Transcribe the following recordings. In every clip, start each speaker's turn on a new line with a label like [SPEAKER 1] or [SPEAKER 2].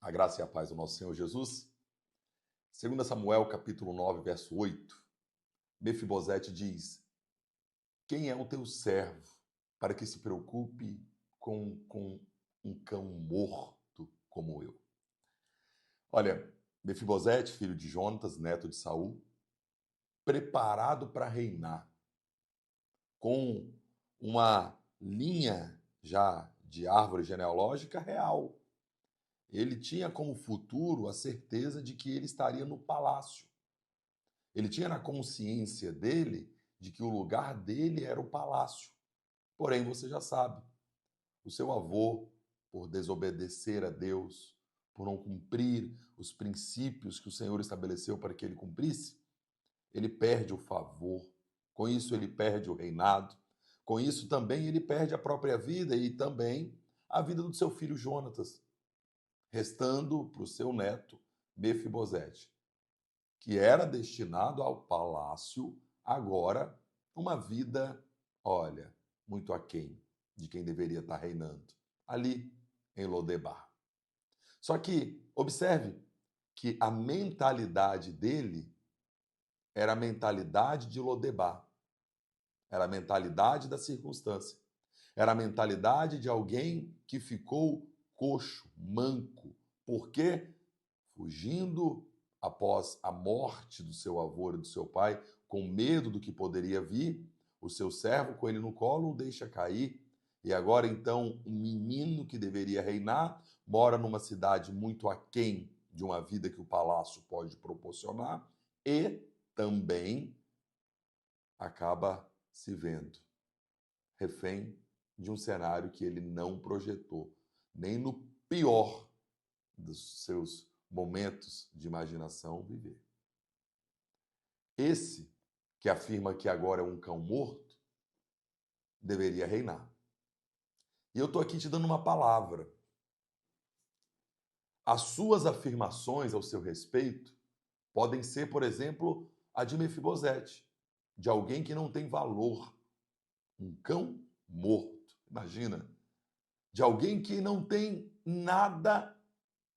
[SPEAKER 1] A graça e a paz do nosso Senhor Jesus. 2 Samuel, capítulo 9, verso 8, Mefibosete diz: quem é o teu servo para que se preocupe com um cão morto como eu? Olha, Mefibosete, filho de Jonatas, neto de Saul, preparado para reinar, com uma linha já de árvore genealógica real. Ele tinha como futuro a certeza de que ele estaria no palácio. Ele tinha na consciência dele de que o lugar dele era o palácio. Porém, você já sabe, o seu avô, por desobedecer a Deus, por não cumprir os princípios que o Senhor estabeleceu para que ele cumprisse, ele perde o favor. Com isso, ele perde o reinado. Com isso, também ele perde a própria vida e também a vida do seu filho Jonatas, restando para o seu neto Mefibosete, que era destinado ao palácio, agora uma vida, olha, muito aquém de quem deveria estar reinando, ali em Lodebar. Só que, observe que a mentalidade dele era a mentalidade de Lodebar, era a mentalidade da circunstância, era a mentalidade de alguém que ficou coxo, manco. Por quê? Fugindo após a morte do seu avô e do seu pai, com medo do que poderia vir, o seu servo, com ele no colo, o deixa cair. E agora, então, um menino que deveria reinar, mora numa cidade muito aquém de uma vida que o palácio pode proporcionar e também acaba se vendo refém de um cenário que ele não projetou, nem no pior dos seus momentos de imaginação viver. Esse, que afirma que agora é um cão morto, deveria reinar. E eu estou aqui te dando uma palavra. As suas afirmações ao seu respeito podem ser, por exemplo, a de Mefibosete, de alguém que não tem valor, um cão morto. Imagina, de alguém que não tem nada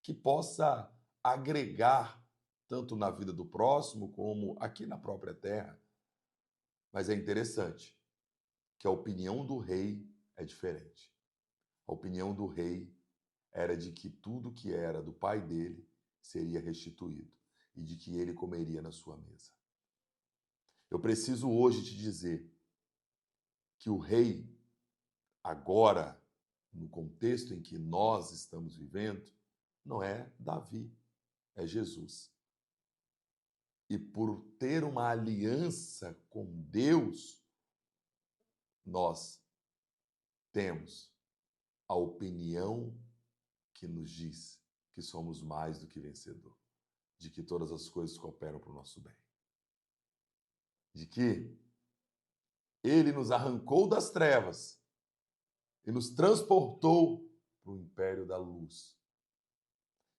[SPEAKER 1] que possa agregar tanto na vida do próximo como aqui na própria terra. Mas é interessante que a opinião do rei é diferente. A opinião do rei era de que tudo que era do pai dele seria restituído e de que ele comeria na sua mesa. Eu preciso hoje te dizer que o rei, agora, no contexto em que nós estamos vivendo, não é Davi, é Jesus. E por ter uma aliança com Deus, nós temos a opinião que nos diz que somos mais do que vencedor, de que todas as coisas cooperam para o nosso bem, de que Ele nos arrancou das trevas e nos transportou para o império da luz,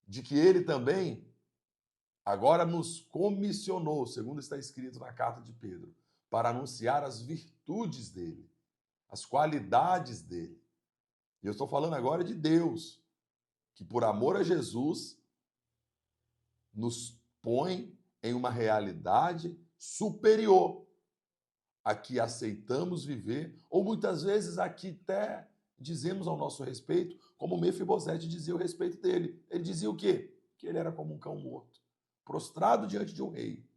[SPEAKER 1] de que Ele também agora nos comissionou, segundo está escrito na carta de Pedro, para anunciar as virtudes dele, as qualidades dele. E eu estou falando agora de Deus, que por amor a Jesus nos põe em uma realidade superior a que aceitamos viver, ou muitas vezes a que até dizemos ao nosso respeito, como Mefibosete dizia a respeito dele. Ele dizia o quê? Que ele era como um cão morto, prostrado diante de um rei.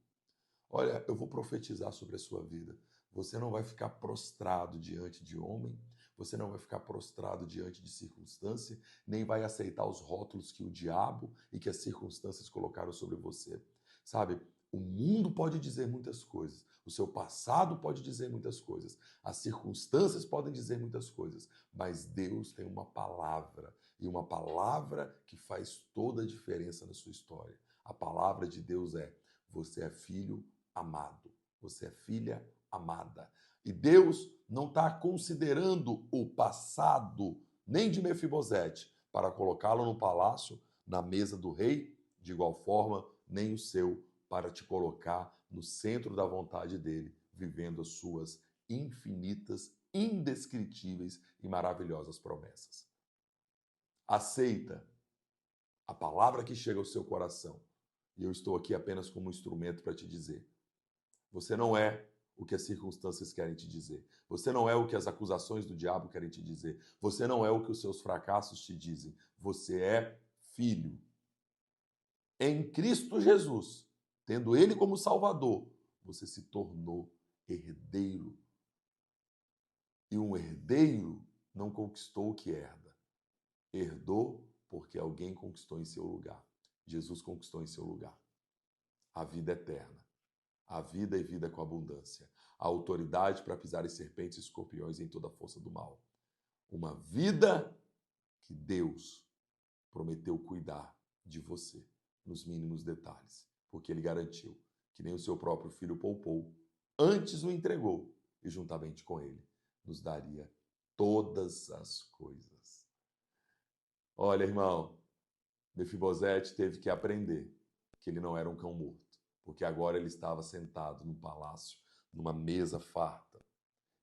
[SPEAKER 1] Olha, eu vou profetizar sobre a sua vida. Você não vai ficar prostrado diante de homem, você não vai ficar prostrado diante de circunstância, nem vai aceitar os rótulos que o diabo e que as circunstâncias colocaram sobre você. Sabe, o mundo pode dizer muitas coisas, o seu passado pode dizer muitas coisas, as circunstâncias podem dizer muitas coisas, mas Deus tem uma palavra, e uma palavra que faz toda a diferença na sua história. A palavra de Deus é: você é filho amado, você é filha amada. E Deus não está considerando o passado nem de Mefibosete para colocá-lo no palácio, na mesa do rei, de igual forma, nem o seu para te colocar no centro da vontade dele, vivendo as suas infinitas, indescritíveis e maravilhosas promessas. Aceita a palavra que chega ao seu coração. E eu estou aqui apenas como um instrumento para te dizer. Você não é o que as circunstâncias querem te dizer. Você não é o que as acusações do diabo querem te dizer. Você não é o que os seus fracassos te dizem. Você é filho. Em Cristo Jesus, tendo Ele como Salvador, você se tornou herdeiro. E um herdeiro não conquistou o que herda. Herdou porque alguém conquistou em seu lugar. Jesus conquistou em seu lugar. A vida eterna. A vida e vida com abundância. A autoridade para pisar em serpentes e escorpiões em toda a força do mal. Uma vida que Deus prometeu cuidar de você nos mínimos detalhes, porque Ele garantiu que nem o seu próprio Filho poupou, antes o entregou e juntamente com Ele nos daria todas as coisas. Olha, irmão, Mefibosete teve que aprender que ele não era um cão morto, porque agora ele estava sentado num palácio, numa mesa farta.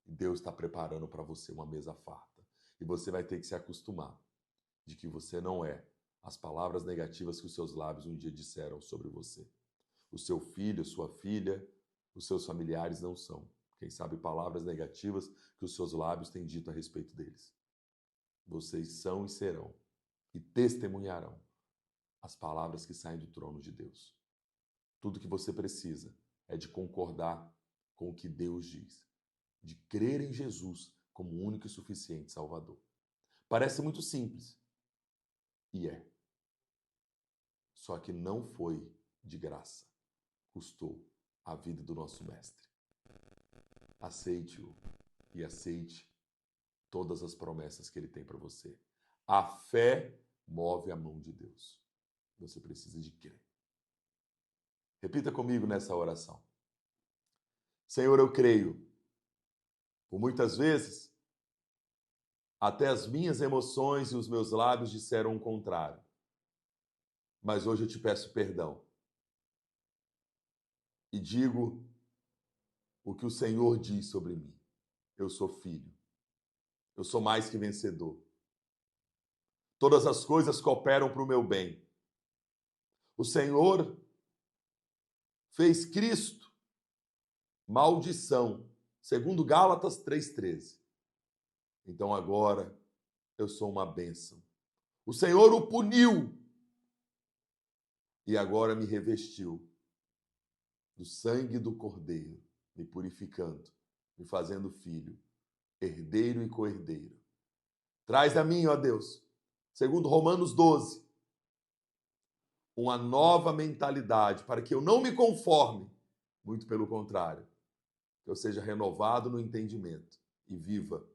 [SPEAKER 1] E Deus está preparando para você uma mesa farta. E você vai ter que se acostumar de que você não é as palavras negativas que os seus lábios um dia disseram sobre você. O seu filho, sua filha, os seus familiares não são. Quem sabe palavras negativas que os seus lábios têm dito a respeito deles. Vocês são e serão, e testemunharão as palavras que saem do trono de Deus. Tudo que você precisa é de concordar com o que Deus diz, de crer em Jesus como o único e suficiente Salvador. Parece muito simples, e é. Só que não foi de graça. Custou a vida do nosso Mestre. Aceite-o e aceite todas as promessas que ele tem para você. A fé move a mão de Deus. Você precisa de crer. Repita comigo nessa oração. Senhor, eu creio. Por muitas vezes, até as minhas emoções e os meus lábios disseram o contrário. Mas hoje eu te peço perdão. E digo o que o Senhor diz sobre mim. Eu sou filho. Eu sou mais que vencedor. Todas as coisas cooperam para o meu bem. O Senhor fez Cristo maldição, segundo Gálatas 3,13. Então agora eu sou uma bênção. O Senhor o puniu e agora me revestiu do sangue do Cordeiro, me purificando, me fazendo filho, herdeiro e co-herdeiro. Traz a mim, ó Deus, segundo Romanos 12, uma nova mentalidade para que eu não me conforme, muito pelo contrário, que eu seja renovado no entendimento e viva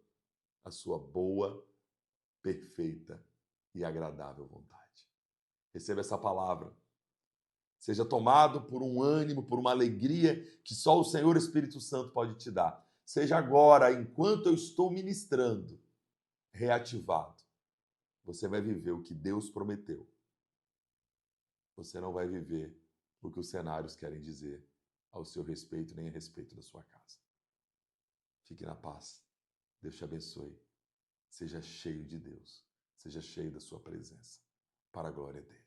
[SPEAKER 1] a sua boa, perfeita e agradável vontade. Receba essa palavra. Seja tomado por um ânimo, por uma alegria que só o Senhor Espírito Santo pode te dar. Seja agora, enquanto eu estou ministrando, reativado. Você vai viver o que Deus prometeu. Você não vai viver o que os cenários querem dizer ao seu respeito, nem a respeito da sua casa. Fique na paz. Deus te abençoe. Seja cheio de Deus. Seja cheio da sua presença. Para a glória dele.